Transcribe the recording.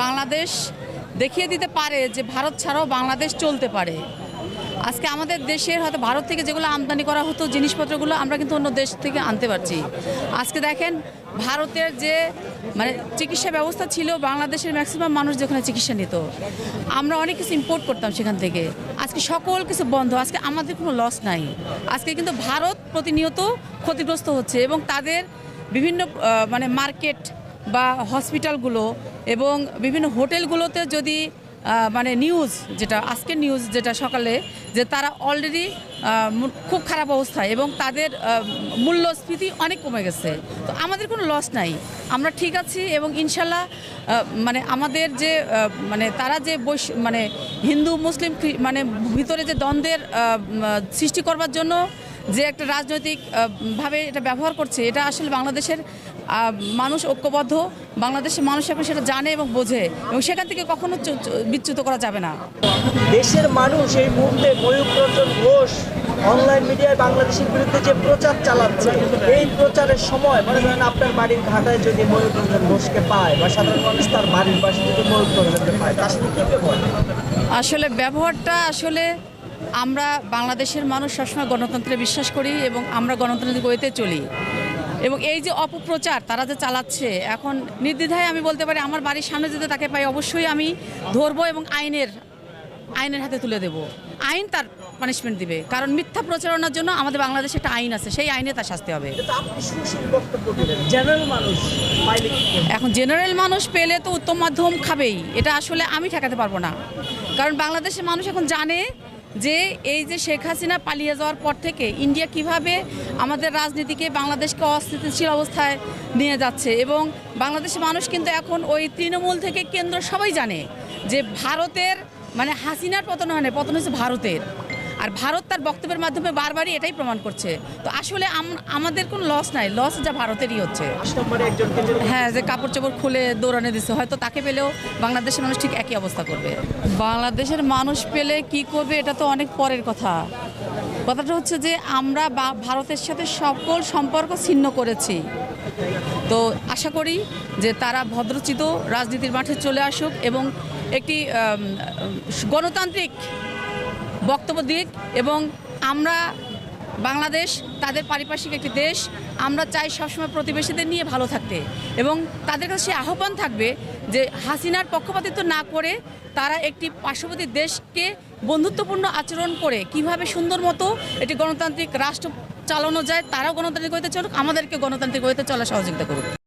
বাংলাদেশ দেখিয়ে দিতে পারে যে ভারত ছাড়াও বাংলাদেশ চলতে পারে। আজকে আমাদের দেশের হয়তো ভারত থেকে যেগুলো আমদানি করা হতো জিনিসপত্রগুলো আমরা কিন্তু অন্য দেশ থেকে আনতে পারছি। আজকে দেখেন ভারতের যে চিকিৎসা ব্যবস্থা ছিল, বাংলাদেশের ম্যাক্সিমাম মানুষ যেখানে চিকিৎসা নিত, আমরা অনেক কিছু ইম্পোর্ট করতাম সেখান থেকে। আজকে সকল কিছু বন্ধ, আজকে আমাদের কোনো লস নাই। আজকে কিন্তু ভারত প্রতিনিয়ত ক্ষতিগ্রস্ত হচ্ছে এবং তাদের বিভিন্ন মার্কেট বা হসপিটালগুলো এবং বিভিন্ন হোটেলগুলোতে যদি নিউজ যেটা আজকের নিউজ যেটা সকালে যে তারা অলরেডি খুব খারাপ অবস্থায় এবং তাদের মূল্যস্ফীতি অনেক কমে গেছে। তো আমাদের কোনো লস নাই, আমরা ঠিক আছি এবং ইনশাল্লাহ আমাদের যে তারা যে হিন্দু মুসলিম ভিতরে যে দ্বন্দ্বের সৃষ্টি করবার জন্য যে একটা রাজনৈতিক ভাবে এটা ব্যবহার করছে, এটা আসলে বাংলাদেশের মানুষ ঐক্যবদ্ধ, বাংলাদেশের মানুষ এখন সেটা জানে এবং বোঝে এবং সেখান থেকে কখনো বিচ্যুত করা যাবে না। দেশের মানুষ এই মুহূর্তে ময়ূক রঞ্জন ঘোষ অনলাইন মিডিয়ায় বাংলাদেশের বিরুদ্ধে যে প্রচার চালাচ্ছে, এই প্রচারের সময় মনে করেন আপনার বাড়ির ঘাটায় যদি ময়ূক রঞ্জন ঘোষকে পায় বা সাধারণ মানুষ তার বাড়ির পাশে যদি ময়ূক রঞ্জনকে পায়, তার সাথে কী ব্যবহার? আসলে ব্যবহারটা আসলে আমরা বাংলাদেশের মানুষ সবসময় গণতন্ত্রে বিশ্বাস করি এবং আমরা গণতান্ত্রিক ওয়েতে চলি এবং এই যে অপপ্রচার তারা যে চালাচ্ছে, এখন নির্দ্বিধায় আমি বলতে পারি আমার বাড়ির সামনে যদি তাকে পাই অবশ্যই আমি ধরবো এবং আইনের হাতে তুলে দেব। আইন তার পানিশমেন্ট দিবে, কারণ মিথ্যা প্রচারণার জন্য আমাদের বাংলাদেশে একটা আইন আছে, সেই আইনে তার শাস্তি হবে। এখন জেনারেল মানুষ পেলে তো উত্তম মাধ্যম খাবেই, এটা আসলে আমি ঠেকাতে পারবো না। কারণ বাংলাদেশের মানুষ এখন জানে যে এই যে শেখ হাসিনা পালিয়ে যাওয়ার পর থেকে ইন্ডিয়া কিভাবে আমাদের রাজনীতিকে বাংলাদেশকে অস্থিতিশীল অবস্থায় নিয়ে যাচ্ছে এবং বাংলাদেশের মানুষ কিন্তু এখন ওই তৃণমূল থেকে কেন্দ্র সবাই জানে যে ভারতের হাসিনার পতন হয় না, পতন হচ্ছে ভারতের। আর ভারত তার বক্তব্যের মাধ্যমে বারবারই এটাই প্রমাণ করছে। তো আসলে আমাদের কোনো লস নাই, লস যা ভারতেরই হচ্ছে। হ্যাঁ, যে কাপড় চোপড় খুলে দৌড়ানে দিচ্ছে, হয়তো তাকে পেলেও বাংলাদেশের মানুষ ঠিক একই অবস্থা করবে। বাংলাদেশের মানুষ পেলে কি করবে এটা তো অনেক পরের কথা। কথাটা হচ্ছে যে আমরা ভারতের সাথে সকল সম্পর্ক ছিন্ন করেছি। তো আশা করি যে তারা ভদ্রচিত রাজনীতির মাঠে চলে আসুক এবং একটি গণতান্ত্রিক বক্তব্য দিক এবং আমরা বাংলাদেশ তাদের পারিপার্শ্বিক একটি দেশ, আমরা চাই সবসময় প্রতিবেশীদের নিয়ে ভালো থাকতে এবং তাদের কাছে আহ্বান থাকবে যে হাসিনার পক্ষপাতিত্ব না করে তারা একটি পার্শ্ববর্তী দেশকে বন্ধুত্বপূর্ণ আচরণ করে কিভাবে সুন্দর মতো একটি গণতান্ত্রিক রাষ্ট্র চালানো যায়, তারাও গণতান্ত্রিক হইতে চলুক, আমাদেরকে গণতান্ত্রিক হইতে চলা সহযোগিতা করুক।